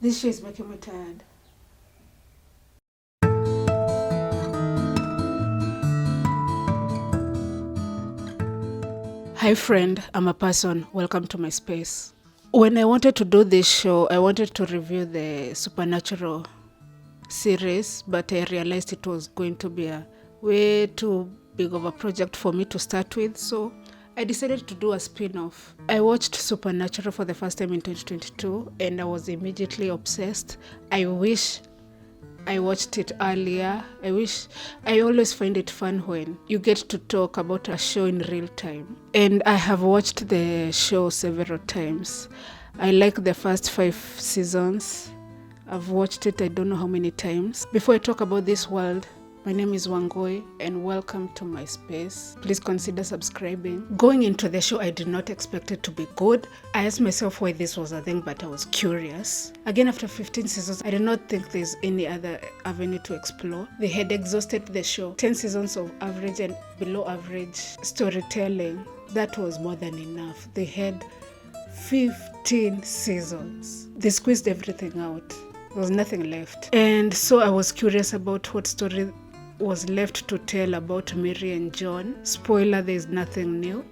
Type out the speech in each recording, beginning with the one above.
This show is making me tired. Hi friend, I'm a person. Welcome to my space. When I wanted to do this show, I wanted to review the Supernatural series, but I realized it was going to be a way too big of a project for me to start with, so I decided to do a spin-off. I watched Supernatural for the first time in 2022 and I was immediately obsessed. I wish I watched it earlier. I always find it fun when you get to talk about a show in real time. And I have watched the show several times. I like the first 5 seasons. I've watched it I don't know how many times. Before I talk about this world, my name is Wangoi and welcome to my space. Please consider subscribing. Going into the show, I did not expect it to be good. I asked myself why this was a thing, but I was curious. Again, after 15 seasons, I did not think there's any other avenue to explore. They had exhausted the show. 10 seasons of average and below average storytelling. That was more than enough. They had 15 seasons. They squeezed everything out. There was nothing left. And so I was curious about what story was left to tell about Mary and John. Spoiler, there's nothing new.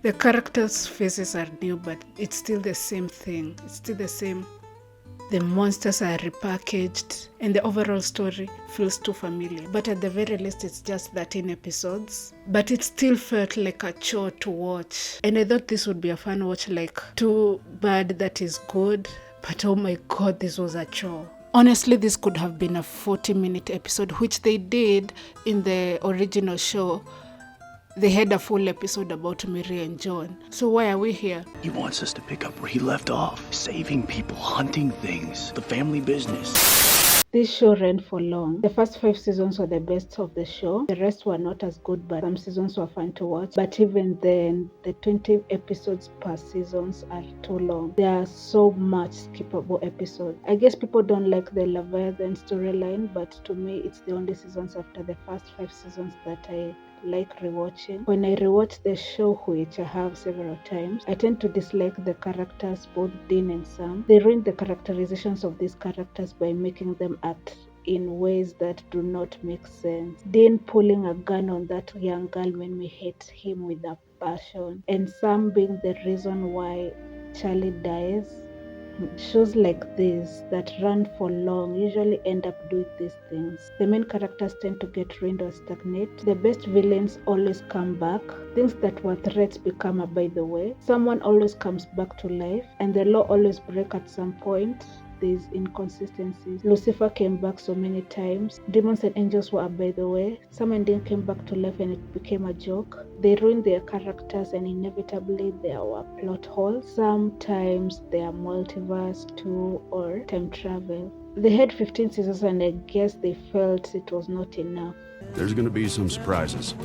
The characters' faces are new, but it's still the same thing. It's still the same. The monsters are repackaged and the overall story feels too familiar. But at the very least, it's just 13 episodes. But it still felt like a chore to watch. And I thought this would be a fun watch, like Too Bad That Is Good. But oh my god, this was a chore. Honestly, this could have been a 40-minute episode, which they did in the original show. They had a full episode about Mary and John. So why are we here? He wants us to pick up where he left off. Saving people, hunting things, the family business. This show ran for long. The first 5 seasons were the best of the show. The rest were not as good, but some seasons were fun to watch. But even then, the 20 episodes per seasons are too long. There are so much skippable episodes. I guess people don't like the Leviathan storyline, but to me, it's the only seasons after the first 5 seasons that I like rewatching. When I rewatch the show, which I have several times, I tend to dislike the characters, both Dean and Sam. They ruin the characterizations of these characters by making them act in ways that do not make sense. Dean pulling a gun on that young girl made me hate him with a passion, and Sam being the reason why Charlie dies. Shows like this that run for long usually end up doing these things. The main characters tend to get ruined or stagnate. The best villains always come back. Things that were threats become a by the way. Someone always comes back to life, and the law always breaks at some point. There's inconsistencies. Lucifer came back so many times. Demons and angels were by the way. Some ending came back to life and it became a joke. They ruined their characters and inevitably there were plot holes. Sometimes they are multiverse too or time travel. They had 15 seasons and I guess they felt it was not enough. There's gonna be some surprises.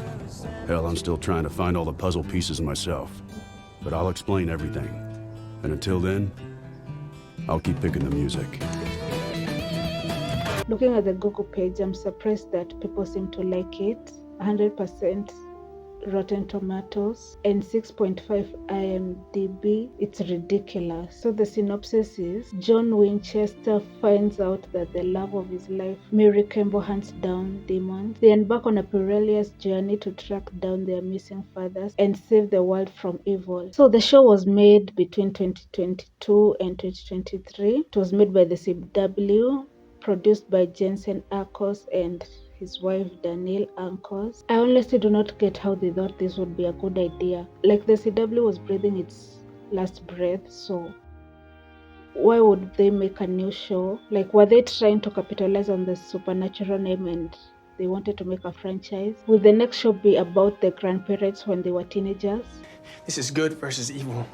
Hell, I'm still trying to find all the puzzle pieces myself. But I'll explain everything. And until then, I'll keep picking the music. Looking at the Google page, I'm surprised that people seem to like it. 100% Rotten Tomatoes and 6.5 IMDb. It's ridiculous. So the synopsis is: John Winchester finds out that the love of his life, Mary Campbell, hunts down demons. They embark on a perilous journey to track down their missing fathers and save the world from evil. So the show was made between 2022 and 2023. It was made by the CW, produced by Jensen Ackles and his wife Danielle Ankles. I honestly do not get how they thought this would be a good idea. Like, the CW was breathing its last breath, so why would they make a new show? Like, were they trying to capitalize on the Supernatural name and they wanted to make a franchise? Will the next show be about the grandparents when they were teenagers? This is good versus evil.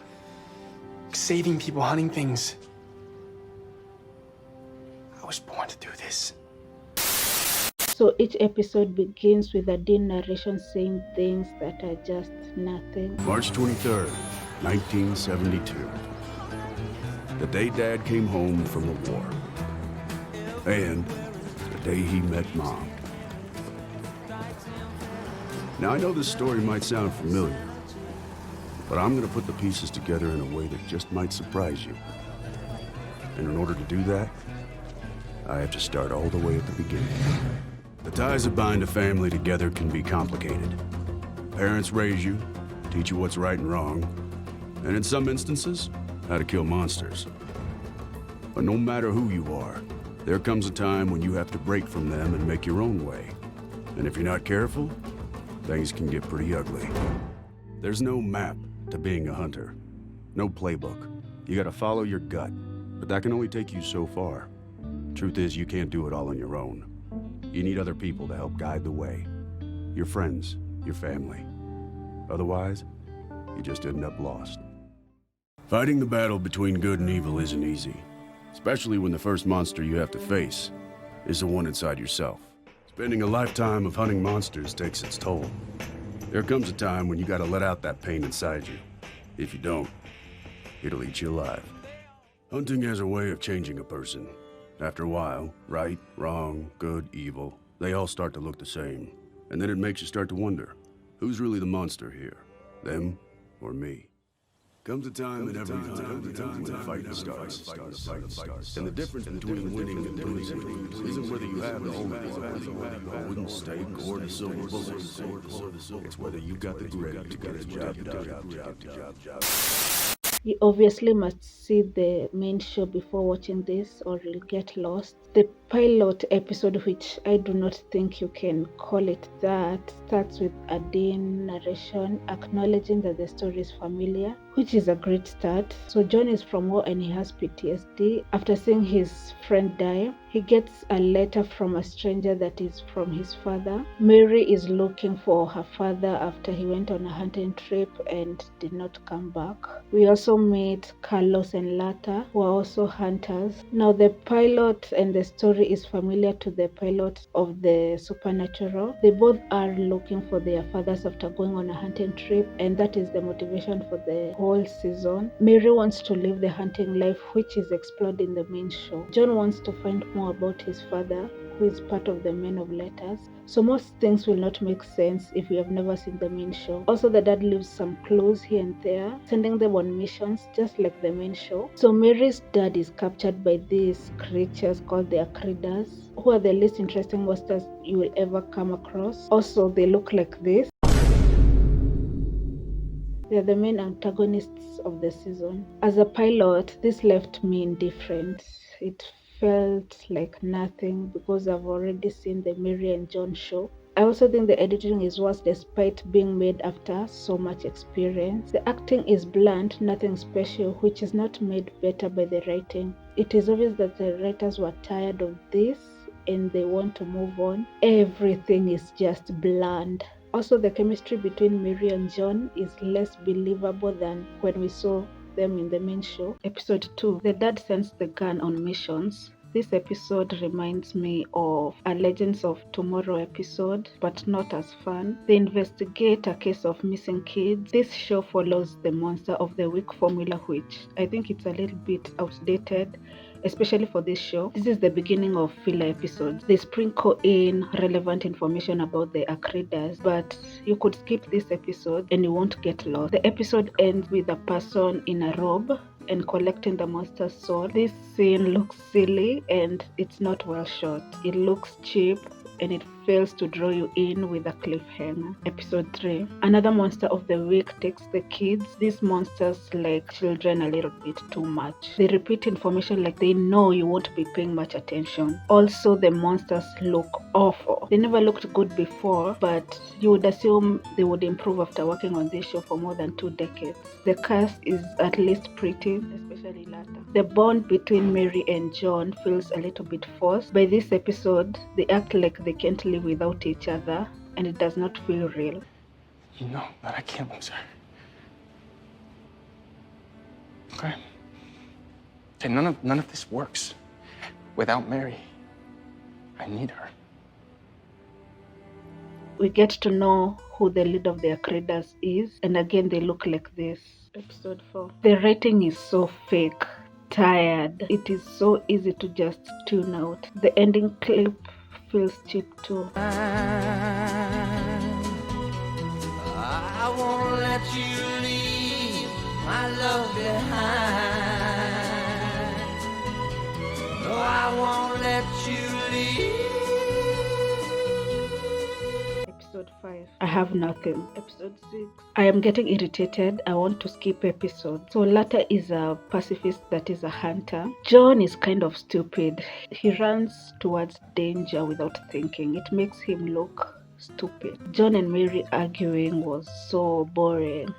Saving people, hunting things. I was born to do this. So each episode begins with a Dean narration saying things that are just nothing. March 23rd, 1972. The day Dad came home from the war. And the day he met Mom. Now, I know this story might sound familiar, but I'm gonna put the pieces together in a way that just might surprise you. And in order to do that, I have to start all the way at the beginning. The ties that bind a family together can be complicated. Parents raise you, teach you what's right and wrong, and in some instances, how to kill monsters. But no matter who you are, there comes a time when you have to break from them and make your own way. And if you're not careful, things can get pretty ugly. There's no map to being a hunter, no playbook. You gotta follow your gut, but that can only take you so far. Truth is, you can't do it all on your own. You need other people to help guide the way. Your friends, your family. Otherwise, you just end up lost. Fighting the battle between good and evil isn't easy, especially when the first monster you have to face is the one inside yourself. Spending a lifetime of hunting monsters takes its toll. There comes a time when you gotta let out that pain inside you. If you don't, it'll eat you alive. Hunting has a way of changing a person. After a while, right, wrong, good, evil, they all start to look the same. And then it makes you start to wonder, who's really the monster here? Them or me? Comes a time in every time when the fight starts. And the difference between winning and losing isn't whether you have the whole wooden stake or the silver bullet. It's whether you got the grit to get the job done. You obviously must see the main show before watching this or you'll get lost. The pilot episode, which I do not think you can call it that, starts with a Dean narration acknowledging that the story is familiar, which is a great start. So John is from war and he has PTSD. After seeing his friend die, he gets a letter from a stranger that is from his father. Mary is looking for her father after he went on a hunting trip and did not come back. We also meet Carlos and Lata, who are also hunters. Now the pilot and the story is familiar to the pilot of the Supernatural. They both are looking for their fathers after going on a hunting trip, and that is the motivation for the whole season. Mary wants to live the hunting life, which is explored in the main show. John wants to find more about his father, who is part of the Men of Letters. So most things will not make sense if you have never seen the main show. Also, the dad leaves some clues here and there, sending them on missions just like the main show. So Mary's dad is captured by these creatures called the Akridas, who are the least interesting monsters you will ever come across. Also, they look like this. They are the main antagonists of the season. As a pilot, this left me indifferent. It felt like nothing because I've already seen the Mary and John show. I also think the editing is worse despite being made after so much experience. The acting is bland, nothing special, which is not made better by the writing. It is obvious that the writers were tired of this and they want to move on. Everything is just bland. Also, the chemistry between Mary and John is less believable than when we saw them in the main show. Episode 2. The dad sends the gun on missions. This episode reminds me of a Legends of Tomorrow episode, but not as fun. They investigate a case of missing kids. This show follows the Monster of the Week formula, which I think it's a little bit outdated, especially for this show. This is the beginning of filler episodes. They sprinkle in relevant information about the Akridas, but you could skip this episode and you won't get lost. The episode ends with a person in a robe and collecting the monster's soul. This scene looks silly and it's not well shot. It looks cheap and it fails to draw you in with a cliffhanger. Episode 3. Another monster of the week takes the kids. These monsters like children a little bit too much. They repeat information like they know you won't be paying much attention. Also, the monsters look awful. They never looked good before, but you would assume they would improve after working on this show for more than 2 decades. The cast is at least pretty, especially Lata. The bond between Mary and John feels a little bit forced. By this episode, they act like they can't live without each other, and it does not feel real. You know that I can't lose her. Okay? Okay, none of this works without Mary. I need her. We get to know who the lead of the Akridas is, and again they look like this. Episode 4. The writing is so fake, tired. It is so easy to just tune out. The ending clip feels cheap too. I won't let you leave my love behind. Episode 5, I have nothing. Episode 6, I am getting irritated. I want to skip episodes. So Lata is a pacifist that is a hunter. John is kind of stupid. He runs towards danger without thinking. It makes him look stupid. John and Mary arguing was so boring.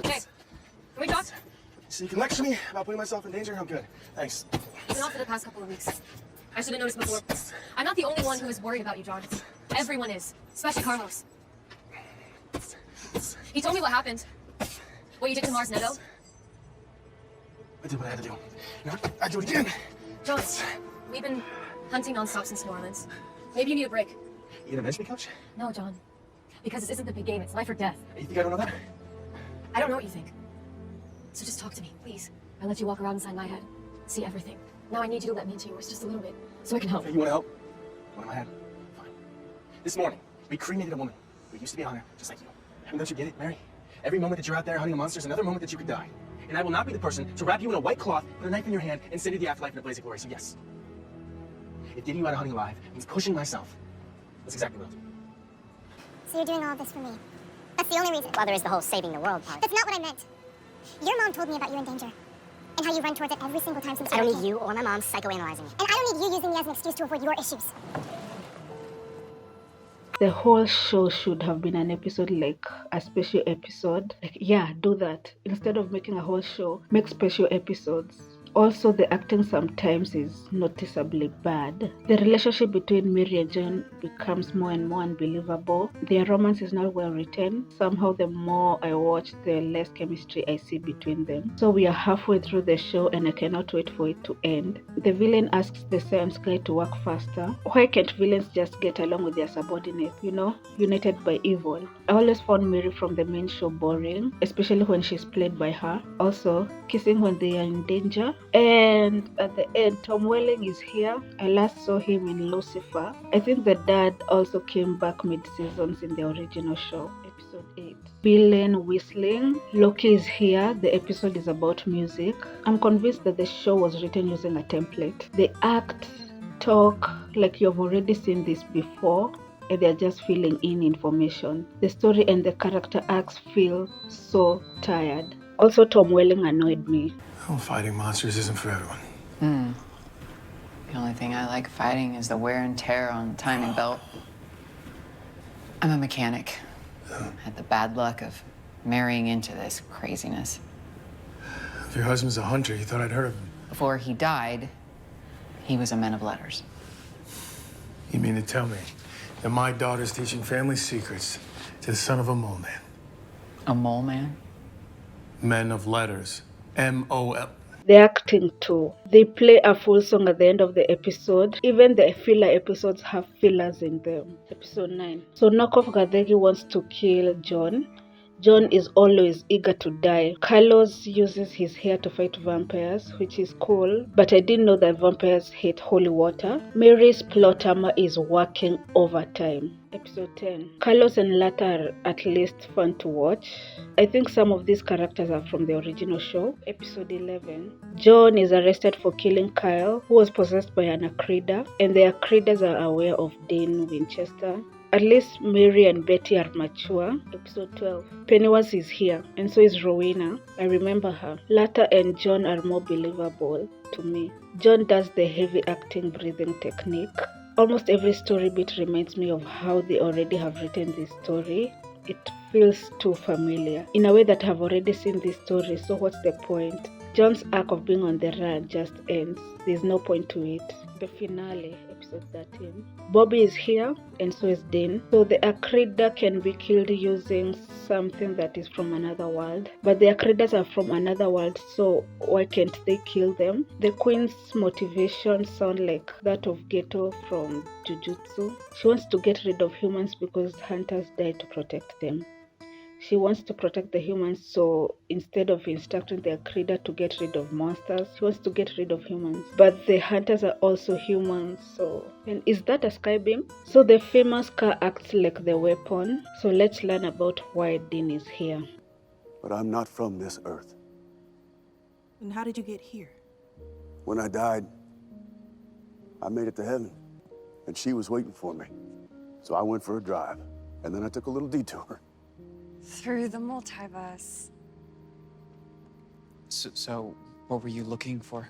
Okay, can we talk? So you can lecture me about putting myself in danger? I'm good. Thanks. It's been off for the past couple of weeks. I should have noticed before. I'm not the only one who is worried about you, John. Everyone is, especially Carlos. He told me what happened. What you did to Mars Neto. I did what I had to do. You know, I'd do it again. John, we've been hunting nonstop since New Orleans. Maybe you need a break. You gonna bench me, coach? No, John. Because this isn't the big game, it's life or death. You think I don't know that? I don't know what you think. So just talk to me, please. I let you walk around inside my head. See everything. Now I need you to let me into yours just a little bit, so I can help. Okay, you wanna help? One in my head? Fine. This morning, we cremated a woman who used to be on her, just like you. I mean, don't you get it, Mary? Every moment that you're out there hunting a monster is another moment that you could die. And I will not be the person to wrap you in a white cloth, put a knife in your hand, and send you to the afterlife in a blaze of glory. So yes, if getting you out of hunting alive means pushing myself, that's exactly what I'll do. So you're doing all of this for me? That's the only reason? Well, there is the whole saving the world part. That's not what I meant. Your mom told me about you in danger. And how you run towards it every single time since I don't need you or my mom psychoanalyzing me. And I don't need you using me as an excuse to avoid your issues. The whole show should have been an episode, like a special episode. Like, yeah, do that. Instead of making a whole show, make special episodes. Also, the acting sometimes is noticeably bad. The relationship between Mary and John becomes more and more unbelievable. Their romance is not well written. Somehow, the more I watch, the less chemistry I see between them. So we are halfway through the show and I cannot wait for it to end. The villain asks the science guy to work faster. Why can't villains just get along with their subordinates, united by evil? I always found Mary from the main show boring, especially when she's played by her. Also, kissing when they are in danger. And at the end, Tom Welling is here. I last saw him in Lucifer. I think the dad also came back mid-seasons in the original show. Episode 8. Villain whistling. Loki is here. The episode is about music. I'm convinced that the show was written using a template. They act, talk like you've already seen this before, and they're just filling in information. The story and the character arcs feel so tired. Also, Tom Welling annoyed me. Oh, fighting monsters isn't for everyone. The only thing I like fighting is the wear and tear on the timing belt. I'm a mechanic. Had the bad luck of marrying into this craziness. If your husband's a hunter, you thought I'd heard of him. Before he died, he was a man of letters. You mean to tell me that my daughter's teaching family secrets to the son of a mole man? A mole man? Men of letters. M-O-L. The acting too. They play a full song at the end of the episode. Even the filler episodes have fillers in them. Episode 9. So Knockoff Gadegi wants to kill John. John is always eager to die. Carlos uses his hair to fight vampires, which is cool, but I didn't know that vampires hate holy water. Mary's plot armor is working overtime. Episode 10. Carlos and Lata are at least fun to watch. I think some of these characters are from the original show. Episode 11. John is arrested for killing Kyle, who was possessed by an Acrida, and the Acridas are aware of Dane Winchester. At least Mary and Betty are mature. Episode 12. Pennywise is here, and so is Rowena. I remember her. Lata and John are more believable to me. John does the heavy acting breathing technique. Almost every story bit reminds me of how they already have written this story. It feels too familiar. In a way that I've already seen this story, so what's the point? John's arc of being on the run just ends. There's no point to it. The finale, episode 13. Bobby is here, and so is Dean. So the Acrida can be killed using something that is from another world. But the Acridas are from another world, so why can't they kill them? The queen's motivation sounds like that of Geto from Jujutsu. She wants to get rid of humans because hunters die to protect them. She wants to protect the humans, so instead of instructing the Acrida to get rid of monsters, she wants to get rid of humans. But the hunters are also humans, so... And is that a skybeam? So the famous car acts like the weapon. So let's learn about why Dean is here. But I'm not from this earth. And how did you get here? When I died, I made it to heaven, and she was waiting for me. So I went for a drive, and then I took a little detour. Through the multiverse. So what were you looking for?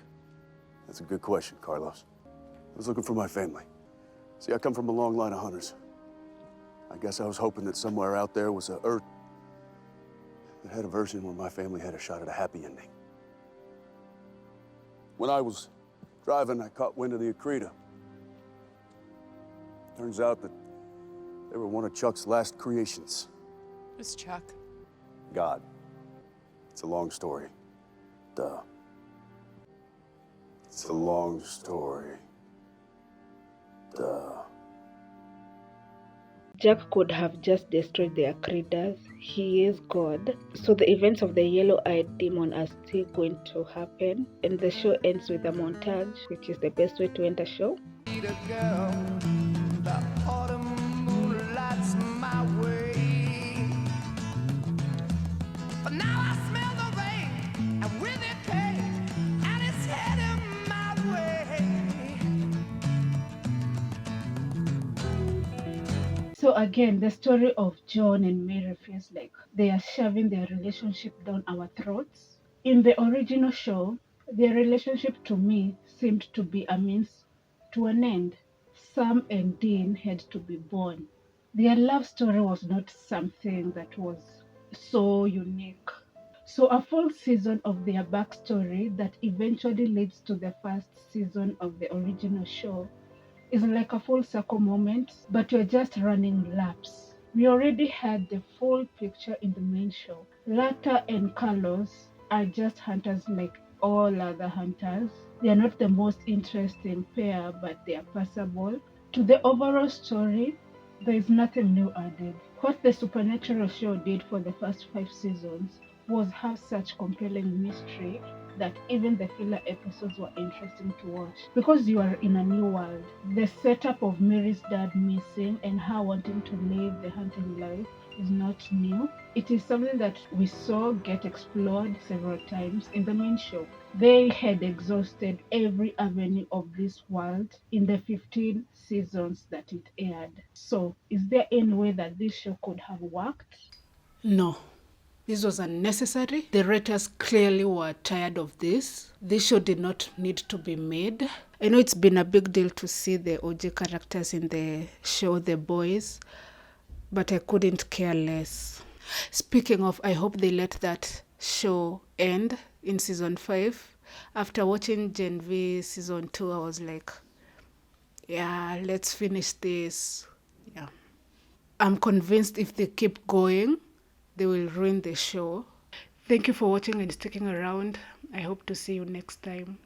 That's a good question, Carlos. I was looking for my family. See, I come from a long line of hunters. I guess I was hoping that somewhere out there was a Earth that had a version where my family had a shot at a happy ending. When I was driving, I caught wind of the Akrita. Turns out that they were one of Chuck's last creations. Who's Chuck? God. It's a long story. Duh. It's a long story. Duh. Jack could have just destroyed the Akritas. He is God. So the events of the yellow-eyed demon are still going to happen. And the show ends with a montage, which is the best way to end a show. The autumn moonlights my way. But now I smell the rain, and with it pain, and it's heading my way. So again, the story of John and Mary feels like they are shoving their relationship down our throats. In the original show, their relationship to me seemed to be a means to an end. Sam and Dean had to be born. Their love story was not something that was so unique. So a full season of their backstory that eventually leads to the first season of the original show is like a full circle moment, but you're just running laps. We already had the full picture in the main show. Lata and Carlos are just hunters like all other hunters. They are not the most interesting pair, but they are passable. To the overall story, there is nothing new added. What the Supernatural show did for the first 5 seasons was have such compelling mystery that even the filler episodes were interesting to watch. Because you are in a new world, the setup of Mary's dad missing and her wanting to live the hunting life is not new. It is something that we saw get explored several times in the main show. They had exhausted every avenue of this world in the 15 seasons that it aired. So, is there any way that this show could have worked? No. This was unnecessary. The writers clearly were tired of this. This show did not need to be made. I know it's been a big deal to see the OG characters in the show, the boys, but I couldn't care less. Speaking of, I hope they let that show end in season 5. After watching Gen V season 2, I was like, yeah, let's finish this. Yeah. I'm convinced if they keep going, they will ruin the show. Thank you for watching and sticking around. I hope to see you next time.